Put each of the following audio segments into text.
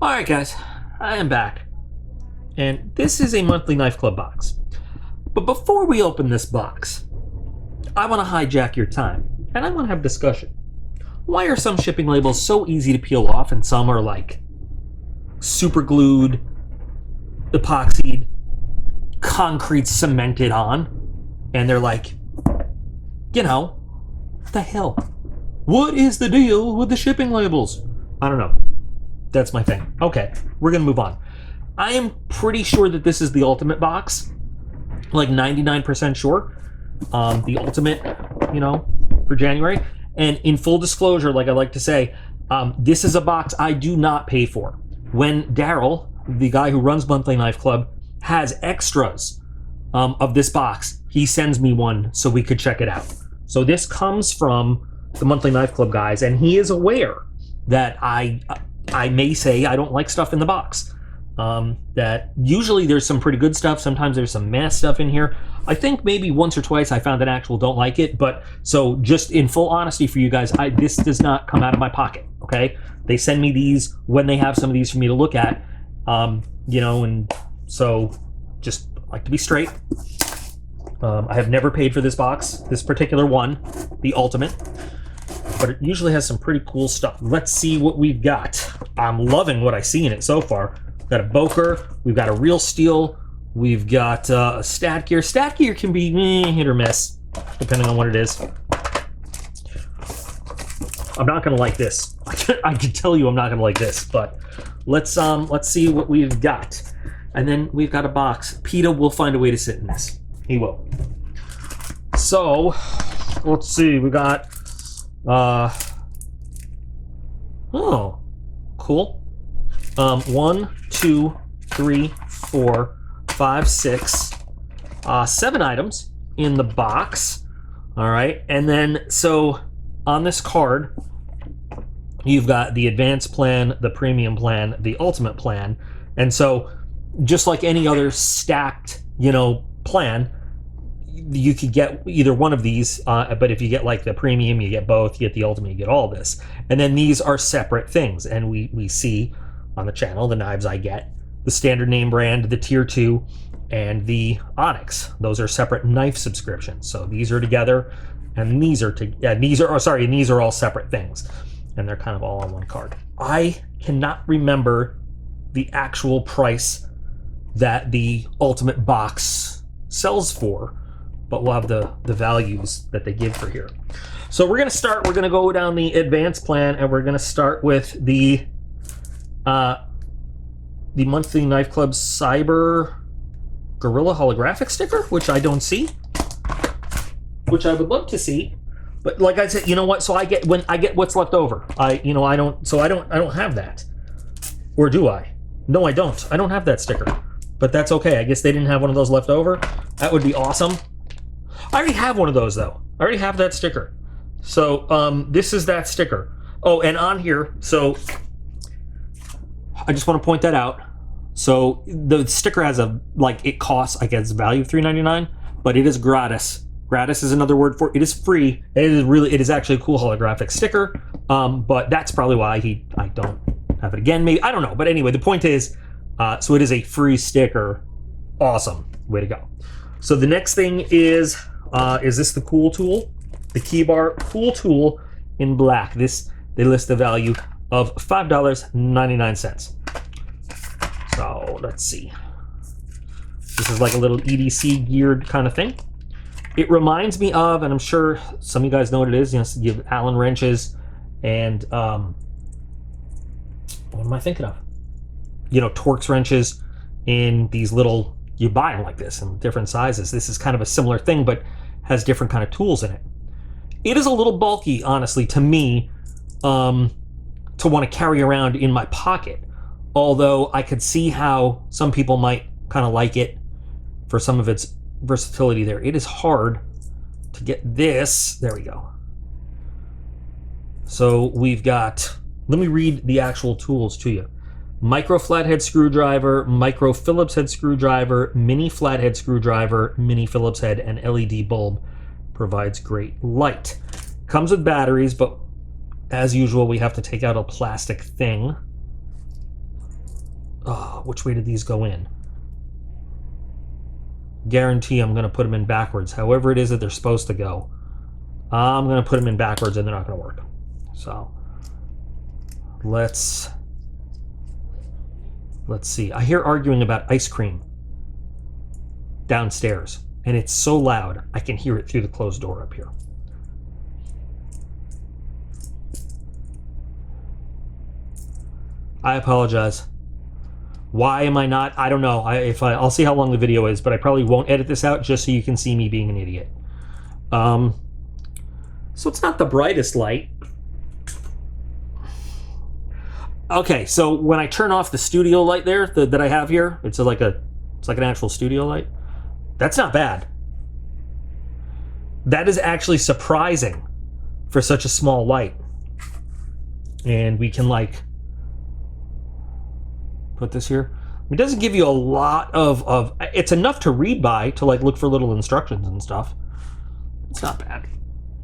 Alright guys, I am back. And this is a monthly Knife Club box. But before we open this box, I want to hijack your time, and I want to have discussion. Why are some shipping labels so easy to peel off and some are like super glued, epoxied, concrete cemented on, and they're like, you know, what the hell? What is the deal with the shipping labels? I don't know. That's my thing. Okay, we're gonna move on. I am pretty sure that this is the ultimate box. Like 99% sure. The ultimate, for January. And in full disclosure, like I like to say, this is a box I do not pay for. When Daryl, the guy who runs Monthly Knife Club, has extras of this box, he sends me one so we could check it out. So this comes from the Monthly Knife Club guys, and he is aware that I may say I don't like stuff in the box. That usually there's some pretty good stuff. Sometimes there's some mess stuff in here. I think maybe once or twice I found an actual don't like it. But so just in full honesty for you guys, this does not come out of my pocket. Okay, they send me these when they have some of these for me to look at. And so just like to be straight. I have never paid for this box, this particular one, the Ultimate. But it usually has some pretty cool stuff. Let's see what we've got. I'm loving what I see in it so far. We've got a Boker, we've got a Real Steel, we've got a Stat Gear. Stat Gear can be hit or miss, depending on what it is. I'm not gonna like this. I can tell you I'm not gonna like this, but let's see what we've got. And then we've got a box. PETA will find a way to sit in this. He will. So, let's see, we got oh, cool. 1, 2, 3, 4, 5, 6, 7 items in the box. All right, and then so on this card, you've got the advanced plan, the premium plan, the ultimate plan, and so just like any other stacked, plan, you could get either one of these, but if you get like the premium, you get both, you get the ultimate, you get all this. And then these are separate things, and we see on the channel the knives I get, the standard name brand, the tier 2, and the Onyx. Those are separate knife subscriptions. So these are together, and these are all separate things, and they're kind of all on one card. I cannot remember the actual price that the ultimate box sells for, but we'll have the values that they give for here. So we're gonna go down the advanced plan, and we're gonna start with the Monthly Knife Club Cyber Gorilla holographic sticker, which I don't see, which I would love to see. But like I said, you know what? So I get what's left over. I don't have that. Or do I? No, I don't. I don't have that sticker. But that's okay. I guess they didn't have one of those left over. That would be awesome. I already have one of those though. I already have that sticker. So this is that sticker. Oh, and on here, so I just want to point that out. So the sticker has it costs, I guess, value of $3.99, but it is gratis. Gratis is another word for it. It is free. It is actually a cool holographic sticker. But that's probably why I don't have it again. Maybe, I don't know. But anyway, the point is, so it is a free sticker. Awesome. Way to go. So the next thing is this the cool tool? The Keybar cool tool in black. They list the value of $5.99. So let's see. This is like a little EDC geared kind of thing. It reminds me of, and I'm sure some of you guys know what it is, you have Allen wrenches and what am I thinking of? Torx wrenches in these little, you buy them like this in different sizes. This is kind of a similar thing, but has different kind of tools in it. It is a little bulky, honestly, to me, to want to carry around in my pocket. Although I could see how some people might kind of like it for some of its versatility there. It is hard to get this. There we go. So we've got, let me read the actual tools to you. Micro flathead screwdriver, micro Phillips head screwdriver, mini flathead screwdriver, mini Phillips head, and LED bulb. Provides great light. Comes with batteries, but as usual, we have to take out a plastic thing. which way did these go in? Guarantee I'm going to put them in backwards. However it is that they're supposed to go, I'm going to put them in backwards and they're not going to work. So let's see. I hear arguing about ice cream downstairs, and it's so loud I can hear it through the closed door up here. I apologize. Why am I not? I don't know. I'll see how long the video is, but I probably won't edit this out just so you can see me being an idiot. So it's not the brightest light. Okay, so when I turn off the studio light there that I have here, it's like an actual studio light. That's not bad. That is actually surprising for such a small light. And we can like put this here. It doesn't give you a lot of it's enough to read by, to like look for little instructions and stuff. It's not bad.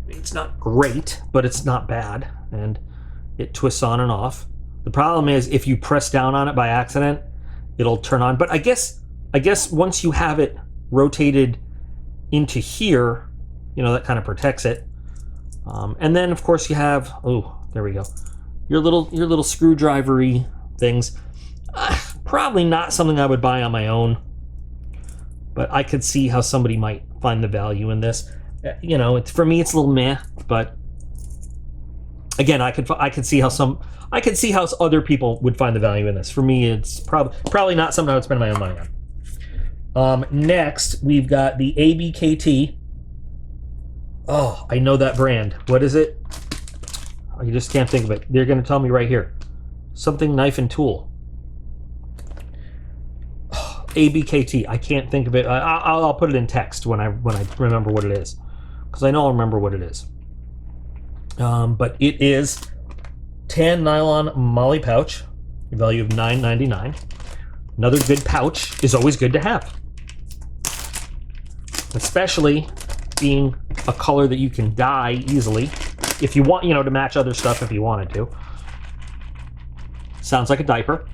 It's not great, but it's not bad. And it twists on and off. The problem is if you press down on it by accident, it'll turn on. But I guess once you have it rotated into here, you know, that kind of protects it. And then of course you have, oh, there we go, your little screwdriver-y things. Probably not something I would buy on my own, but I could see how somebody might find the value in this. You know, for me it's a little meh, but again, I could see how other people would find the value in this. For me, it's probably not something I would spend my own money on. Next, we've got the ABKT. Oh, I know that brand. What is it? Oh, you just can't think of it. They're going to tell me right here. Something knife and tool. Oh, ABKT. I can't think of it. I'll put it in text when I remember what it is, because I know I'll remember what it is. But it is tan nylon molly pouch, value of $9.99. Another good pouch is always good to have, especially being a color that you can dye easily if you want, you know, to match other stuff if you wanted to. Sounds like a diaper.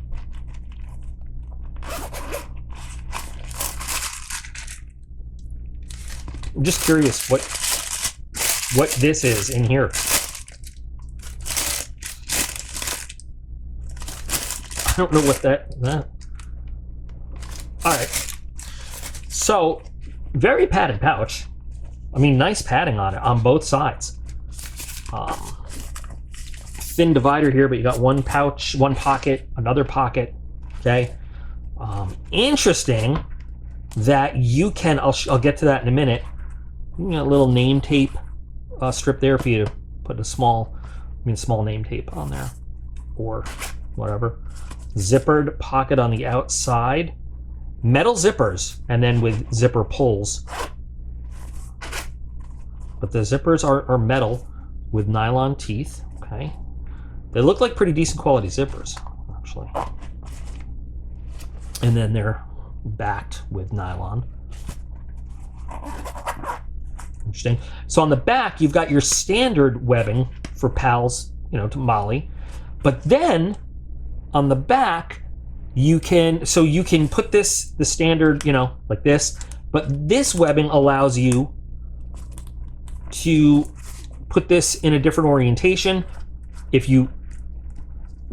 I'm just curious what this is in here. I don't know what that. All right. So, very padded pouch. I mean, nice padding on it on both sides. Thin divider here, but you got one pouch, one pocket, another pocket. Okay. Interesting that you can. I'll get to that in a minute. You got a little name tape strip there for you to put a small name tape on there, or whatever. Zippered pocket on the outside, metal zippers, and then with zipper pulls. But the zippers are metal with nylon teeth. Okay, they look like pretty decent quality zippers, actually. And then they're backed with nylon. Interesting. So on the back, you've got your standard webbing for pals, you know, to Molly. But then on the back, you can put the standard, you know, like this. But this webbing allows you to put this in a different orientation. If you,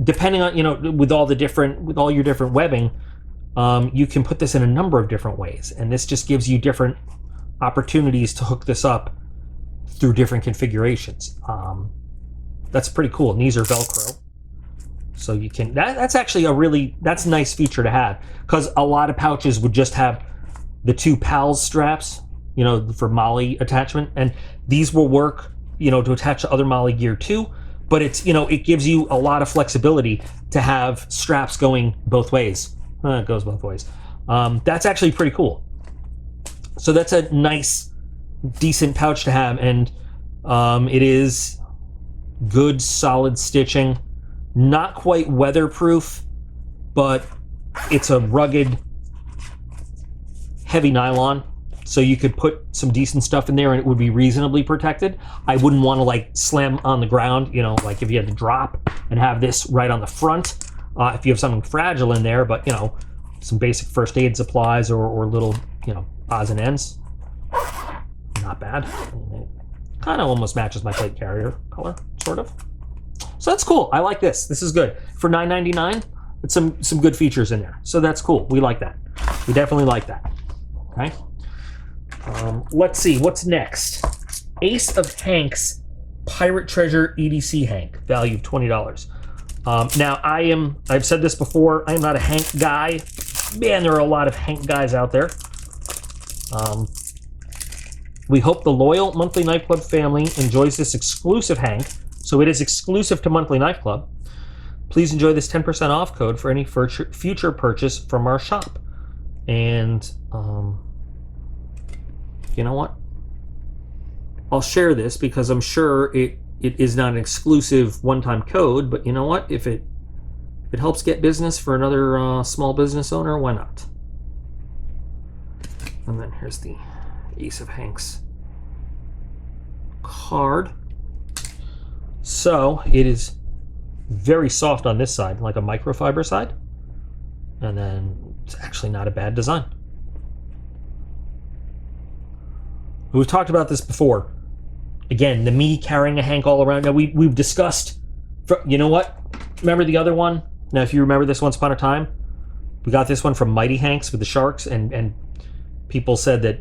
depending on, you know, with all your different webbing, you can put this in a number of different ways. And this just gives you different opportunities to hook this up through different configurations. That's pretty cool. And these are Velcro, so you can. That's actually that's a nice feature to have, because a lot of pouches would just have the two pals straps, you know, for Molly attachment, and these will work, you know, to attach to other Molly gear too. But it's, you know, it gives you a lot of flexibility to have straps going both ways. It goes both ways. That's actually pretty cool. So that's a nice, decent pouch to have, and it is good, solid stitching. Not quite weatherproof, but it's a rugged, heavy nylon, so you could put some decent stuff in there and it would be reasonably protected. I wouldn't want to like slam on the ground, you know, like if you had to drop and have this right on the front. if you have something fragile in there, but, you know, some basic first aid supplies or little, you know, odds and ends. Not bad. Kind of almost matches my plate carrier color, sort of. So that's cool. I like this. This is good. For $9.99, it's some good features in there. So that's cool. We like that. We definitely like that. Okay. Let's see. What's next? Ace of Hanks Pirate Treasure EDC Hank. Value of $20. Now, I've said this before, I am not a Hank guy. Man, there are a lot of Hank guys out there. We hope the loyal Monthly Knife Club family enjoys this exclusive Hank. So it is exclusive to Monthly Knife Club. Please enjoy this 10% off code for any future purchase from our shop. And, you know what? I'll share this because I'm sure it is not an exclusive one-time code, but you know what? If it helps get business for another small business owner, why not? And then here's the Ace of Hanks card. So it is very soft on this side, like a microfiber side. And then it's actually not a bad design. We've talked about this before. Again, the me carrying a Hank all around. Now, we've discussed, you know what? Remember the other one? Now, if you remember this Once Upon a Time, we got this one from Mighty Hanks with the sharks, and people said that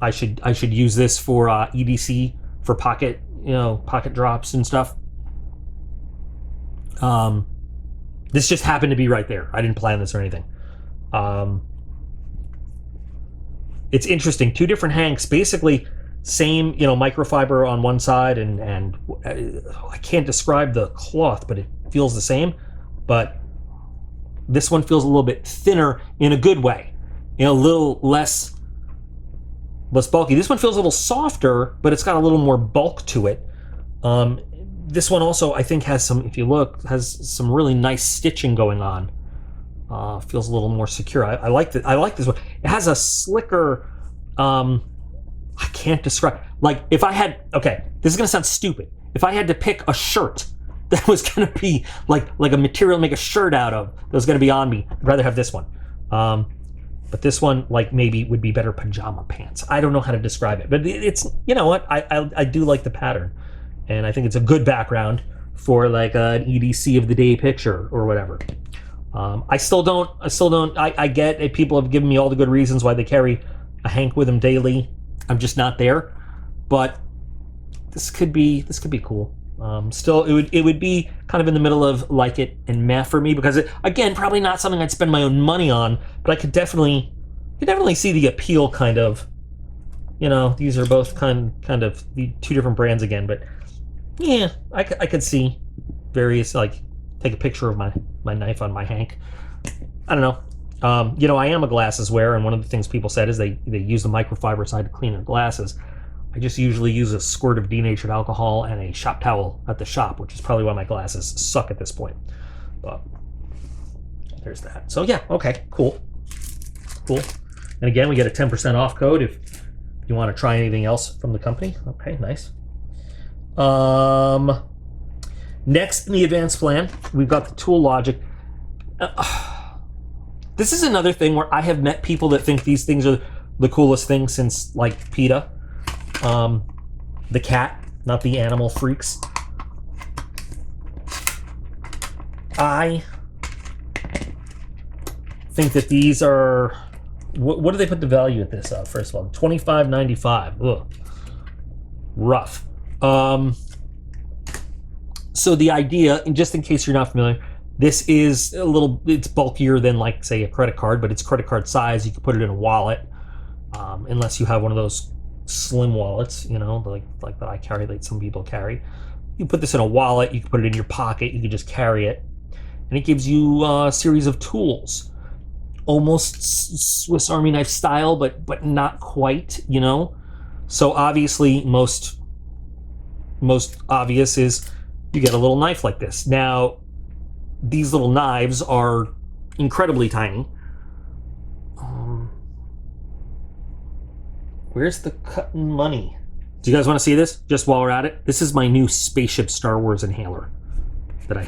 I should use this for EDC for pocket, you know, pocket drops and stuff. This just happened to be right there. I didn't plan this or anything. It's interesting. Two different Hanks, basically same, you know, microfiber on one side, and I can't describe the cloth, but it feels the same. But this one feels a little bit thinner in a good way, you know, a little less bulky. This one feels a little softer, but it's got a little more bulk to it. This one also, I think, has some, if you look, has some really nice stitching going on. Feels a little more secure. I like this one. It has a slicker, I can't describe, like if I had, okay, this is gonna sound stupid. If I had to pick a shirt that was gonna be like a material to make a shirt out of, that was gonna be on me, I'd rather have this one. But this one, like, maybe would be better pajama pants. I don't know how to describe it, but it's, you know what, I do like the pattern. And I think it's a good background for like an EDC of the day picture or whatever. I get it. People have given me all the good reasons why they carry a Hank with them daily. I'm just not there, but this could be cool. Still, it would be kind of in the middle of like it and meh for me, because again, probably not something I'd spend my own money on, but I could definitely see the appeal, kind of. You know, these are both kind of the two different brands again, but yeah, I could see various, like, take a picture of my knife on my Hank. I don't know. You know, I am a glasses wearer, and one of the things people said is they use the microfiber side to clean their glasses. I just usually use a squirt of denatured alcohol and a shop towel at the shop, which is probably why my glasses suck at this point. But there's that. So yeah, okay, cool. And again, we get a 10% off code if you want to try anything else from the company. Okay, nice. Next in the advanced plan, we've got the Tool Logic. This is another thing where I have met people that think these things are the coolest thing since, like, PETA. The cat, not the animal freaks. I think that these are, what do they put the value at this of? First of all, $25.95. Ugh. Rough. So the idea, and just in case you're not familiar, this is it's bulkier than, like, say, a credit card, but it's credit card size. You can put it in a wallet, unless you have one of those slim wallets, you know, like that I carry, like some people carry. You put this in a wallet, you can put it in your pocket, you can just carry it, and it gives you a series of tools, almost Swiss Army knife style, but not quite, you know. So obviously, most obvious is you get a little knife like this. Now, these little knives are incredibly tiny. Where's the cutting money? Do you guys want to see this? Just while we're at it, this is my new Spaceship Star Wars inhaler that I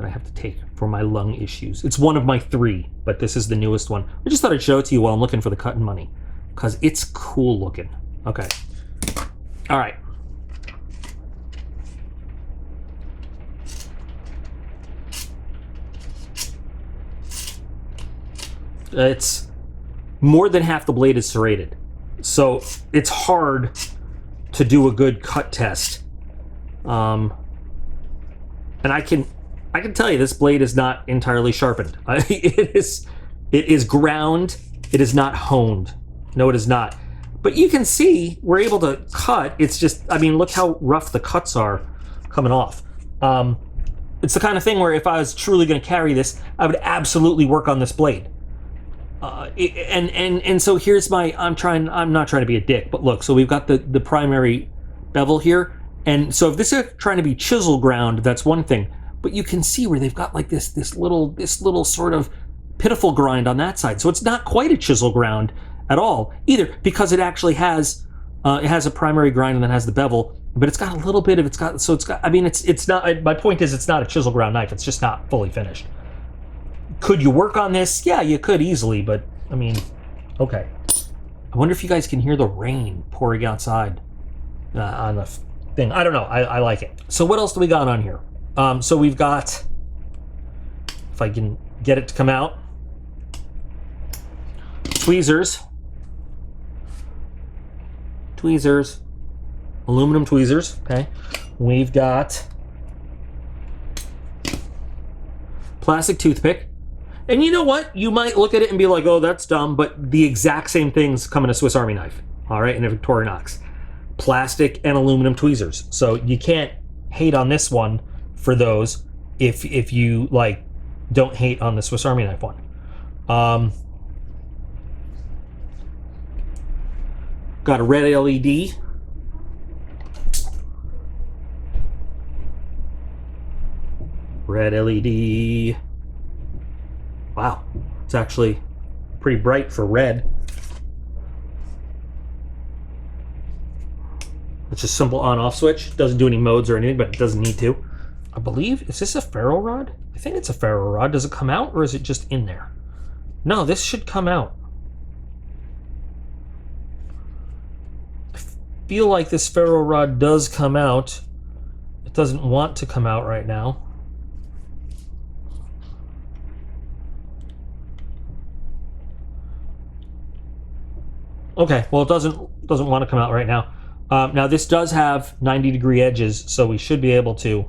have to take for my lung issues. It's one of my 3, but this is the newest one. I just thought I'd show it to you while I'm looking for the cutting money, because it's cool looking. Okay. All right. It's more than half the blade is serrated, so it's hard to do a good cut test. And I can tell you this blade is not entirely sharpened. It is ground. It is not honed. No, it is not. But you can see we're able to cut. It's just, I mean, look how rough the cuts are coming off. It's the kind of thing where if I was truly going to carry this, I would absolutely work on this blade. And so here's my, I'm not trying to be a dick, but look, so we've got the primary bevel here. And so if this is trying to be chisel ground, that's one thing. But you can see where they've got like this little sort of pitiful grind on that side. So it's not quite a chisel ground at all either, because it actually has a primary grind and then has the bevel, but it's got a little bit of, I mean, it's not, my point is it's not a chisel ground knife. It's just not fully finished. Could you work on this? Yeah, you could easily, but I mean, okay. I wonder if you guys can hear the rain pouring outside on the thing. I don't know. I like it. So what else do we got on here? So we've got, if I can get it to come out, tweezers, aluminum tweezers. Okay. We've got plastic toothpick. And you know what? You might look at it and be like, oh, that's dumb, but the exact same things come in a Swiss Army knife, all right, and a Victorinox. Plastic and aluminum tweezers. So you can't hate on this one for those if you, like, don't hate on the Swiss Army knife one. Got a red LED. Red LED. Wow, it's actually pretty bright for red. It's just simple on-off switch. Doesn't do any modes or anything, but it doesn't need to. I believe, is this a ferro rod? I think it's a ferro rod. Does it come out or is it just in there? No, this should come out. I feel like this ferro rod does come out. It doesn't want to come out right now. Okay, well, it doesn't want to come out right now. Now this does have 90-degree edges, so we should be able to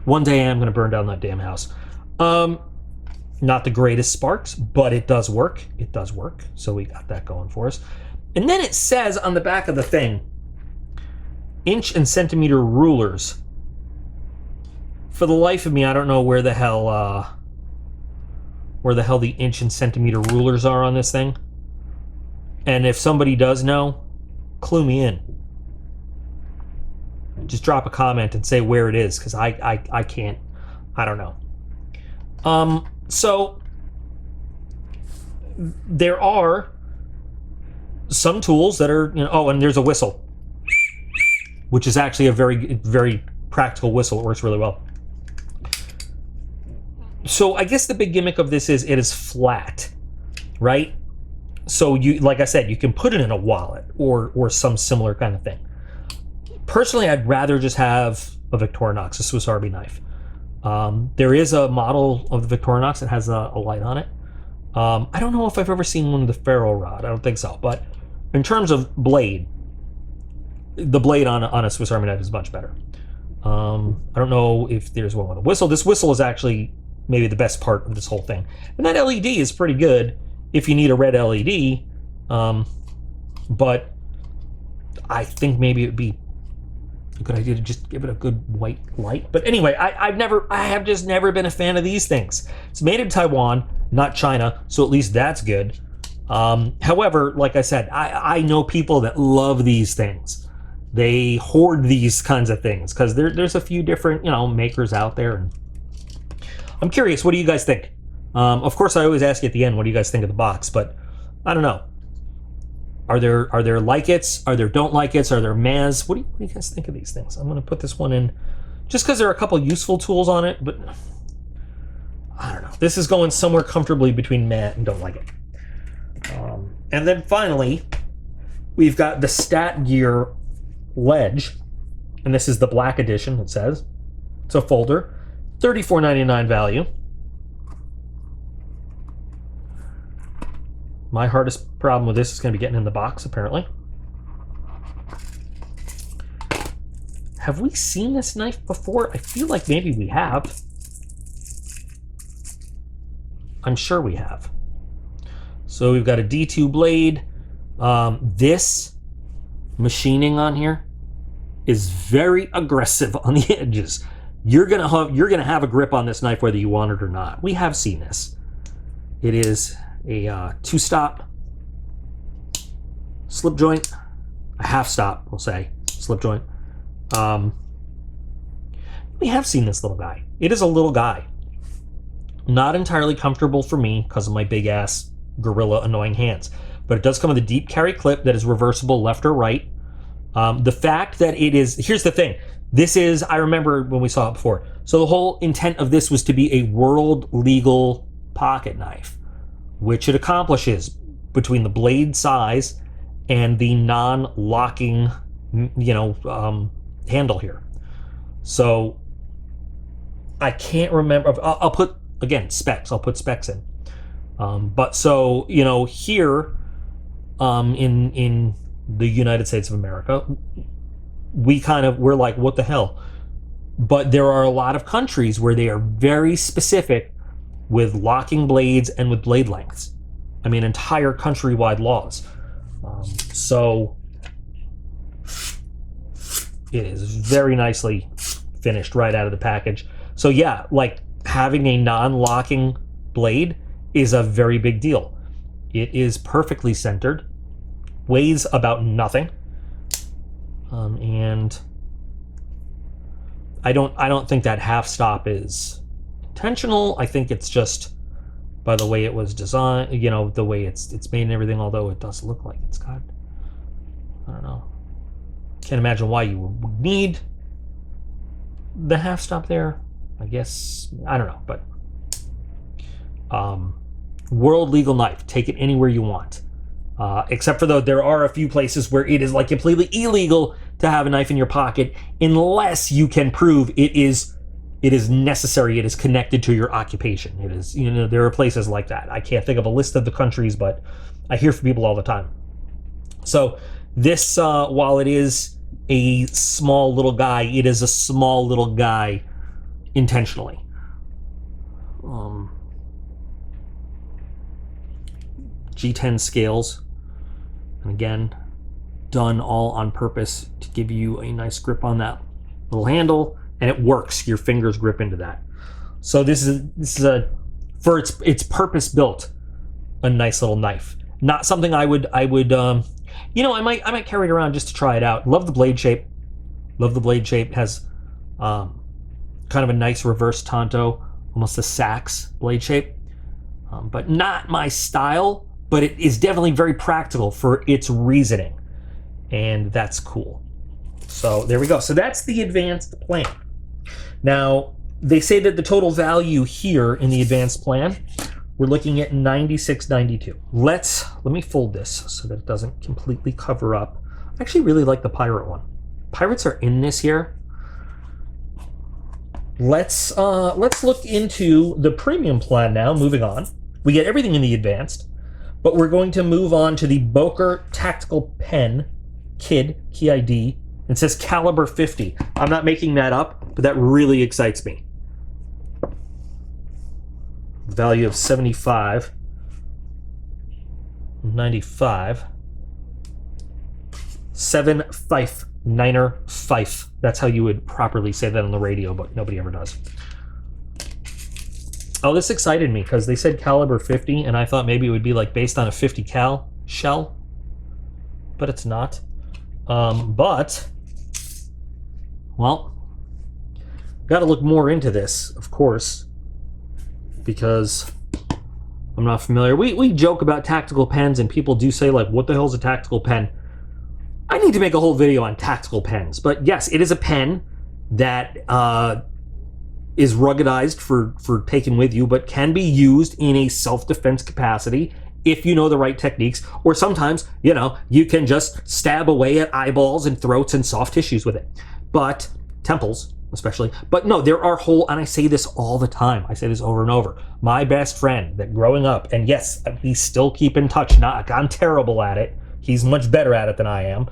one day I'm going to burn down that damn house. Not the greatest sparks, but it does work. It does work. So we got that going for us. And then it says on the back of the thing, inch and centimeter rulers. For the life of me, I don't know where the hell the inch and centimeter rulers are on this thing. And if somebody does know, clue me in. Just drop a comment and say where it is, because I can't. I don't know. So there are some tools that are, oh, and there's a whistle, which is actually a very, very practical whistle. It works really well. So I guess the big gimmick of this is it is flat, right? So you, like I said, you can put it in a wallet or some similar kind of thing. Personally, I'd rather just have a Victorinox, a Swiss Army knife. There is a model of the Victorinox that has a light on it. I don't know if I've ever seen one with the ferro rod. I don't think so. But in terms of blade, the blade on a Swiss Army knife is much better. I don't know if there's one with a whistle. This whistle is actually maybe the best part of this whole thing. And that LED is pretty good if you need a red LED. But I think maybe it would be a good idea to just give it a good white light. But anyway, I have just never been a fan of these things. It's made in Taiwan, not China, so at least that's good. However, like I said, I know people that love these things. They hoard these kinds of things because there's a few different, makers out there. And I'm curious, what do you guys think? Of course, I always ask you at the end, what do you guys think of the box? But I don't know. Are there like-its? Are there don't like-its? Are there mehs? What do you guys think of these things? I'm going to put this one in just because there are a couple useful tools on it, but I don't know. This is going somewhere comfortably between meh and don't like it. And then finally, we've got the Stat Gear Ledge, and this is the black edition, it says. It's a folder, $34.99 value. My hardest problem with this is going to be getting in the box, apparently. Have we seen this knife before? I feel like maybe we have. I'm sure we have. So we've got a D2 blade. This machining on here is very aggressive on the edges. You're gonna have a grip on this knife whether you want it or not. We have seen this. It is a two-stop slip joint, a half-stop, we'll say, slip joint. We have seen this little guy. It is a little guy. Not entirely comfortable for me because of my big-ass gorilla annoying hands. But it does come with a deep carry clip that is reversible left or right. The fact that it is... Here's the thing. This is... I remember when we saw it before. So the whole intent of this was to be a world legal pocket knife, which it accomplishes between the blade size and the non-locking, handle here. So I can't remember. I'll put, again, specs. I'll put specs in. But so, here in the United States of America, we're like, what the hell? But there are a lot of countries where they are very specific with locking blades and with blade lengths. I mean, entire countrywide laws. So it is very nicely finished right out of the package. So yeah, like having a non-locking blade is a very big deal. It is perfectly centered, weighs about nothing, and I don't think that half stop is intentional. I think it's just by the way it was designed, the way it's made and everything, although it does look like it's got, I don't know. Can't imagine why you would need the half stop there. I guess, I don't know, but world legal knife. Take it anywhere you want. Except for though there are a few places where it is like completely illegal to have a knife in your pocket unless you can prove it is necessary, it is connected to your occupation. It is, there are places like that. I can't think of a list of the countries, but I hear from people all the time. So this, while it is a small little guy, it is a small little guy intentionally. G10 scales, and again, done all on purpose to give you a nice grip on that little handle, and it works. Your fingers grip into that. So this is a, for its purpose built, a nice little knife. Not something I might carry it around just to try it out. Love the blade shape. Love the blade shape. Has kind of a nice reverse tanto, almost a sax blade shape, but not my style. But it is definitely very practical for its reasoning, and that's cool. So there we go. So that's the advanced plan. Now, they say that the total value here in the advanced plan, we're looking at $96.92. Let me fold this so that it doesn't completely cover up. I actually really like the pirate one. Pirates are in this here. Let's look into the premium plan now. Moving on, we get everything in the advanced. But we're going to move on to the Boker Tactical Pen Kid, key ID. It says caliber 50. I'm not making that up, but that really excites me. Value of $75. $95. 7 Fife. Niner Fife. That's how you would properly say that on the radio, but nobody ever does. Oh, this excited me because they said caliber 50, and I thought maybe it would be like based on a 50 cal shell, but it's not. But, well, got to look more into this, of course, because I'm not familiar. We joke about tactical pens, and people do say, like, what the hell is a tactical pen? I need to make a whole video on tactical pens. But yes, it is a pen that is ruggedized for taking with you, but can be used in a self-defense capacity if you know the right techniques. Or sometimes, you know, you can just stab away at eyeballs and throats and soft tissues with it. But temples, especially. But no, there are whole, and I say this all the time, I say this over and over, my best friend that growing up, and yes, we still keep in touch, I'm terrible at it, he's much better at it than I am,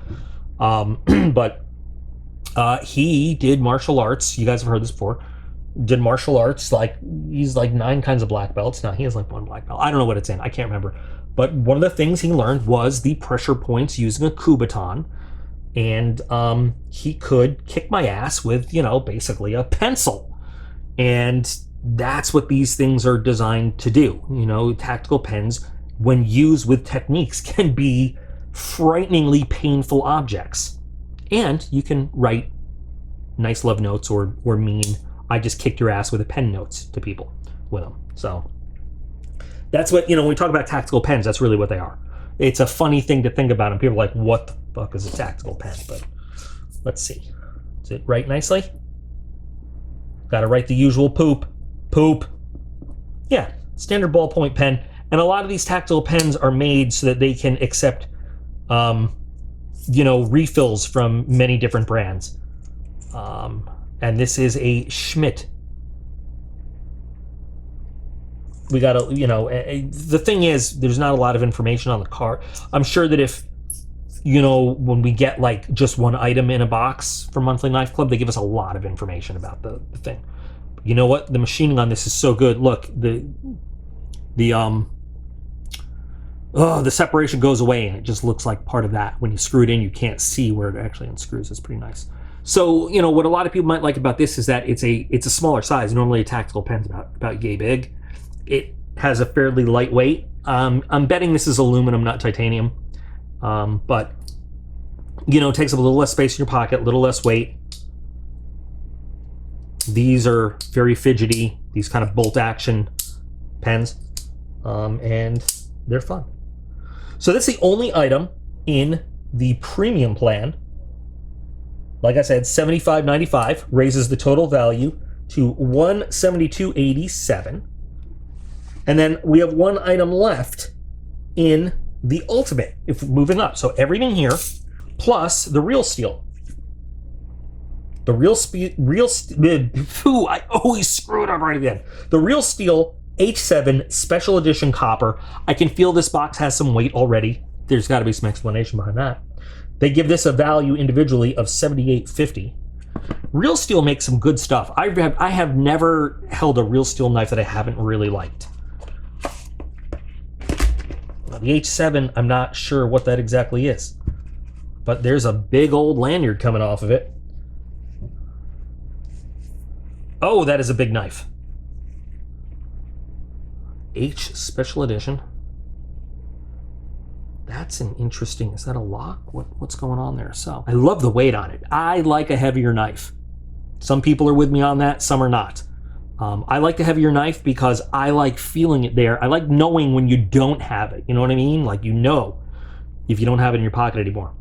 but he did martial arts, you guys have heard this before, did martial arts, like, he's like 9 kinds of black belts, now he has like 1 black belt, I don't know what it's in, I can't remember, but one of the things he learned was the pressure points using a kubaton. And he could kick my ass with, you know, basically a pencil. And that's what these things are designed to do. You know, tactical pens, when used with techniques, can be frighteningly painful objects. And you can write nice love notes or mean, I just kicked your ass with a pen notes to people with them. So that's what, you know, when we talk about tactical pens, that's really what they are. It's a funny thing to think about, and people are like, what the fuck is a tactical pen? But let's see. Does it write nicely? Gotta write the usual poop. Poop. Yeah, standard ballpoint pen. And a lot of these tactile pens are made so that they can accept, you know, refills from many different brands. And this is a Schmidt. We gotta, you know, the thing is, there's not a lot of information on the card. I'm sure that if, you know, when we get like just one item in a box from Monthly Knife Club, they give us a lot of information about the thing. But you know what? The machining on this is so good. Look, the separation goes away, and it just looks like part of that. When you screw it in, you can't see where it actually unscrews. It's pretty nice. So, you know, what a lot of people might like about this is that it's a smaller size. Normally, a tactical pen's about yay big. It has a fairly light weight. I'm betting this is aluminum, not titanium. But, you know, it takes up a little less space in your pocket, a little less weight. These are very fidgety, these kind of bolt action pens. And they're fun. So that's the only item in the premium plan. Like I said, $75.95 raises the total value to $172.87. And then we have one item left in the ultimate, if moving up. So everything here, plus the real steel. The I always screw it up right at the end. The real steel H7 special edition copper. I can feel this box has some weight already. There's got to be some explanation behind that. They give this a value individually of $78.50. Real Steel makes some good stuff. I have never held a Real Steel knife that I haven't really liked. The H7, I'm not sure what that exactly is, but there's a big old lanyard coming off of it. Oh, that is a big knife. H Special Edition. That's an interesting, is that a lock? What's going on there? So, I love the weight on it. I like a heavier knife. Some people are with me on that, some are not. I like the heavier knife because I like feeling it there. I like knowing when you don't have it. You know what I mean? Like, you know if you don't have it in your pocket anymore.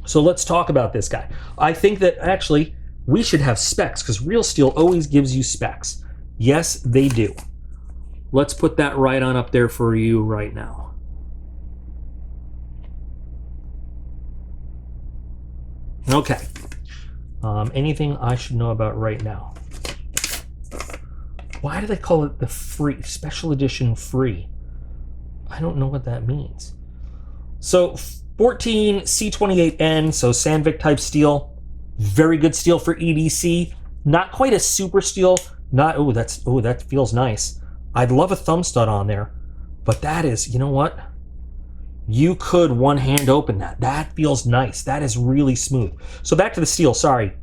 So let's talk about this guy. I think that actually we should have specs because Real Steel always gives you specs. Yes, they do. Let's put that right on up there for you right now. Okay. Anything I should know about right now? Why do they call it the free, special edition free? I don't know what that means. So 14 C28N, so Sandvik type steel. Very good steel for EDC. Not quite a super steel. Not, that feels nice. I'd love a thumb stud on there, but that is, you know what? You could one hand open that. That feels nice. That is really smooth. So back to the steel, sorry.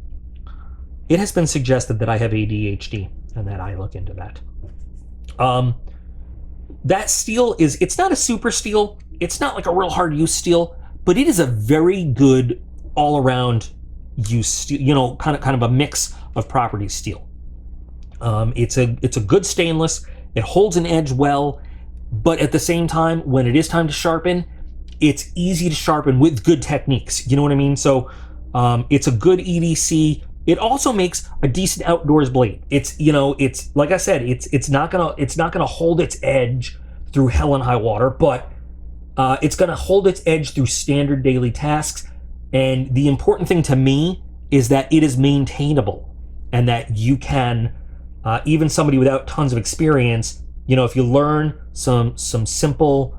It has been suggested that I have ADHD and that I look into that. That steel is, it's not a super steel. It's not like a real hard use steel, but it is a very good all around use steel, you know, kind of a mix of properties steel. It's a good stainless. It holds an edge well. but at the same time, when it is time to sharpen, it's easy to sharpen with good techniques. You know what I mean? So it's a good EDC. It also makes a decent outdoors blade. It's, you know, it's like I said, it's not gonna hold its edge through hell and high water, but it's gonna hold its edge through standard daily tasks. And the important thing to me is that it is maintainable, and that you can, even somebody without tons of experience, you know, if you learn some simple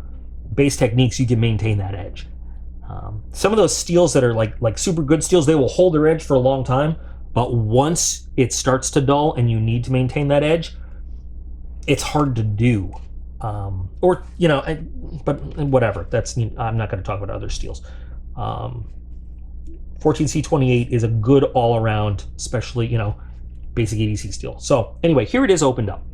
base techniques, you can maintain that edge. Some of those steels that are like super good steels, they will hold their edge for a long time. But once it starts to dull and you need to maintain that edge, it's hard to do. Or, you know, but whatever. I'm not going to talk about other steels. 14C28 is a good all-around, especially, you know, basic EDC steel. So anyway, here it is opened up.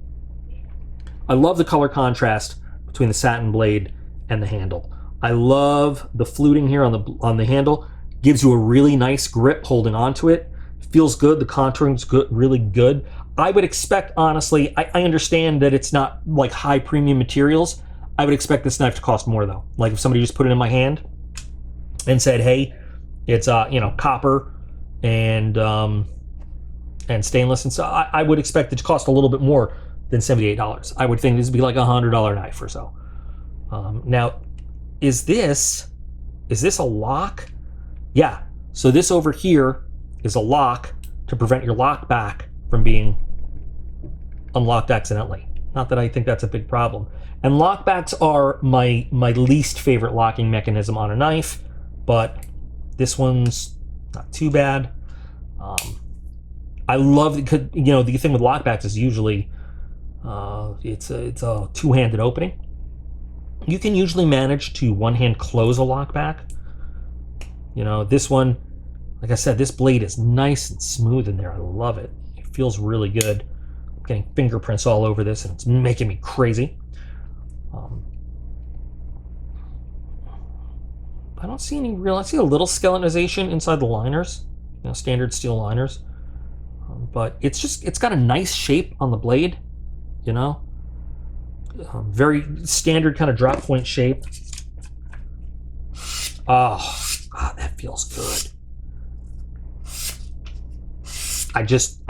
I love the color contrast between the satin blade and the handle. I love the fluting here on the handle. Gives you a really nice grip holding onto it. Feels good. The contouring's good, really good. I would expect, honestly, I understand that it's not like high premium materials. I would expect this knife to cost more though. Like if somebody just put it in my hand and said, hey, it's you know, copper and stainless, and so I would expect it to cost a little bit more than $78. I would think this would be like a $100 knife or so. Now, is this a lock? Yeah. So this over here is a lock to prevent your lock back from being unlocked accidentally. Not that I think that's a big problem. And lockbacks are my least favorite locking mechanism on a knife, but this one's not too bad. I love it. You know, the thing with lockbacks is usually it's a two-handed opening. You can usually manage to one-hand close a lockback. You know, this one, like I said, this blade is nice and smooth in there. I love it. It feels really good. I'm getting fingerprints all over this, and it's making me crazy. I don't see any real... I see a little skeletonization inside the liners, you know, standard steel liners. But it's got a nice shape on the blade, you know. Very standard kind of drop point shape. Oh, God, that feels good. I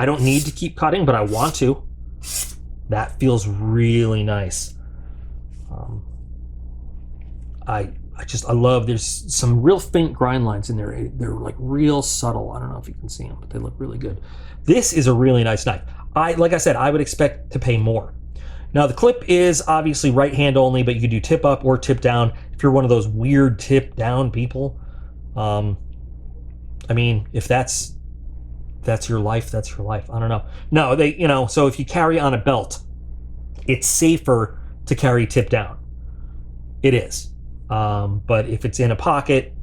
don't need to keep cutting, but I want to. That feels really nice. I love, there's some real faint grind lines in there. They're like real subtle. I don't know if you can see them, but they look really good. This is a really nice knife. Like I said, I would expect to pay more. Now the clip is obviously right hand only, but you could do tip up or tip down if you're one of those weird tip down people. I mean, if that's your life, that's your life. I don't know. No, you know, so if you carry on a belt, it's safer to carry tip down. It is. But if it's in a pocket,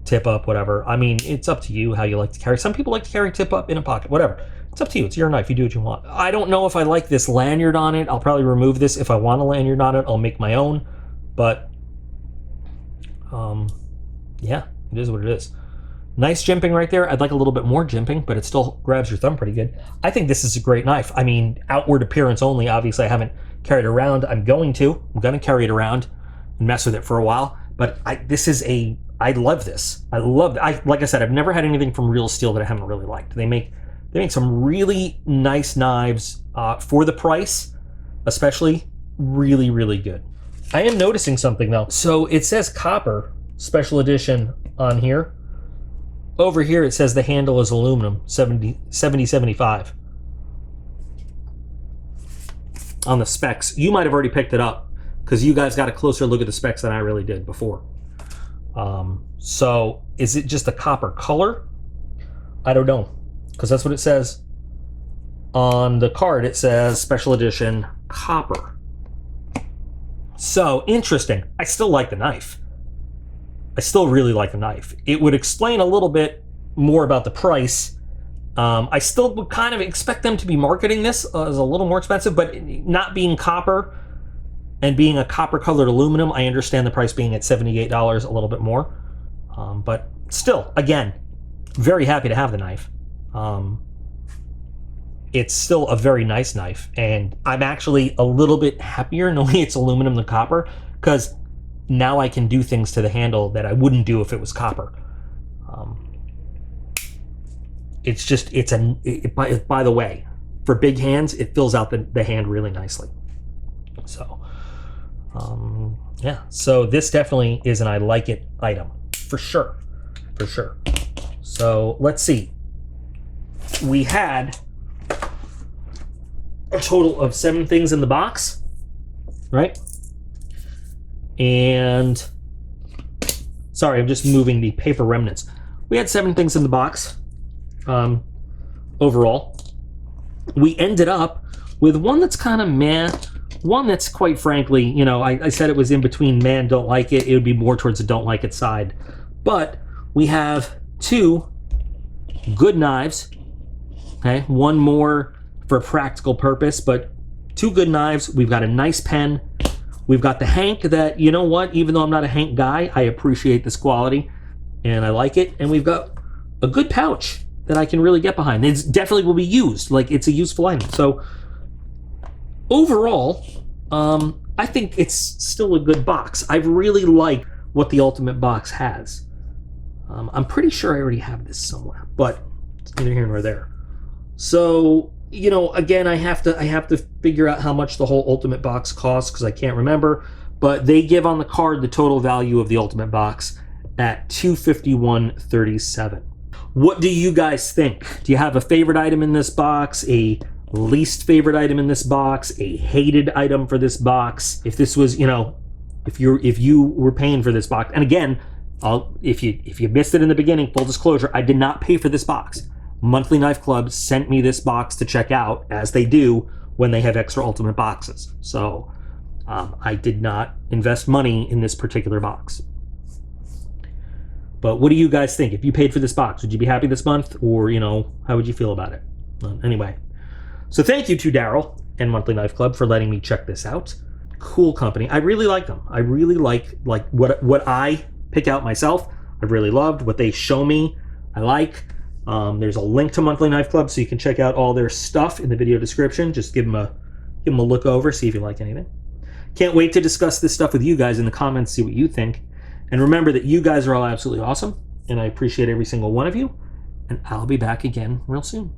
tip up, whatever. I mean, it's up to you how you like to carry. Some people like to carry tip up in a pocket, whatever. It's up to you. It's your knife. You do what you want. I don't know if I like this lanyard on it. I'll probably remove this. If I want a lanyard on it, I'll make my own. But, yeah, it is what it is. Nice jimping right there. I'd like a little bit more jimping, but it still grabs your thumb pretty good. I think this is a great knife. I mean, outward appearance only. Obviously, I haven't carried it around. I'm going to carry it around and mess with it for a while. But I love this. I love it. Like I said, I've never had anything from Real Steel that I haven't really liked. They make some really nice knives for the price, especially really, really good. I am noticing something though. So it says copper special edition on here. Over here it says the handle is aluminum, 7075 on the specs. You might have already picked it up because you guys got a closer look at the specs than I really did before. So is it just a copper color? I don't know, because that's what it says on the card. It says special edition copper. So interesting. I still like the knife. I still really like the knife. It would explain a little bit more about the price. I still would kind of expect them to be marketing this as a little more expensive, but not being copper and being a copper colored aluminum, I understand the price being at $78, a little bit more. But still, again, very happy to have the knife. it's still a very nice knife, and I'm actually a little bit happier knowing it's aluminum than copper, because now I can do things to the handle that I wouldn't do if it was copper. It's just, by the way, for big hands, it fills out the hand really nicely. So, yeah, so this definitely is an I like it item, for sure, for sure. So let's see. We had a total of 7 things in the box, right? And sorry, I'm just moving the paper remnants. We had 7 things in the box overall. We ended up with one that's kind of meh, one that's quite frankly, you know, I said it was in between meh and don't like it. It would be more towards the don't like it side. But we have 2 good knives, okay? One more for practical purpose, but 2 good knives. We've got a nice pen. We've got the Hank that, you know what, even though I'm not a Hank guy, I appreciate this quality and I like it. And we've got a good pouch that I can really get behind. It definitely will be used. Like, it's a useful item. So overall, I think it's still a good box. I really like what the Ultimate Box has. I'm pretty sure I already have this somewhere, but it's neither here nor there. So, you know, again, I have to figure out how much the whole Ultimate Box costs, because I can't remember, but they give on the card the total value of the Ultimate Box at $251.37. What do you guys think? Do you have a favorite item in this box, a least favorite item in this box, a hated item for this box? If this was, you know, if you were paying for this box, and again, if you missed it in the beginning, full disclosure, I did not pay for this box. Monthly Knife Club sent me this box to check out, as they do when they have extra Ultimate Boxes. So I did not invest money in this particular box. But what do you guys think? If you paid for this box, would you be happy this month? Or, you know, how would you feel about it? Anyway, so thank you to Daryl and Monthly Knife Club for letting me check this out. Cool company. I really like them. I really like what I pick out myself. I've really loved what they show me. I like. There's a link to Monthly Knife Club, so you can check out all their stuff in the video description. Just give them a look over, see if you like anything. Can't wait to discuss this stuff with you guys in the comments, see what you think. And remember that you guys are all absolutely awesome, and I appreciate every single one of you, and I'll be back again real soon.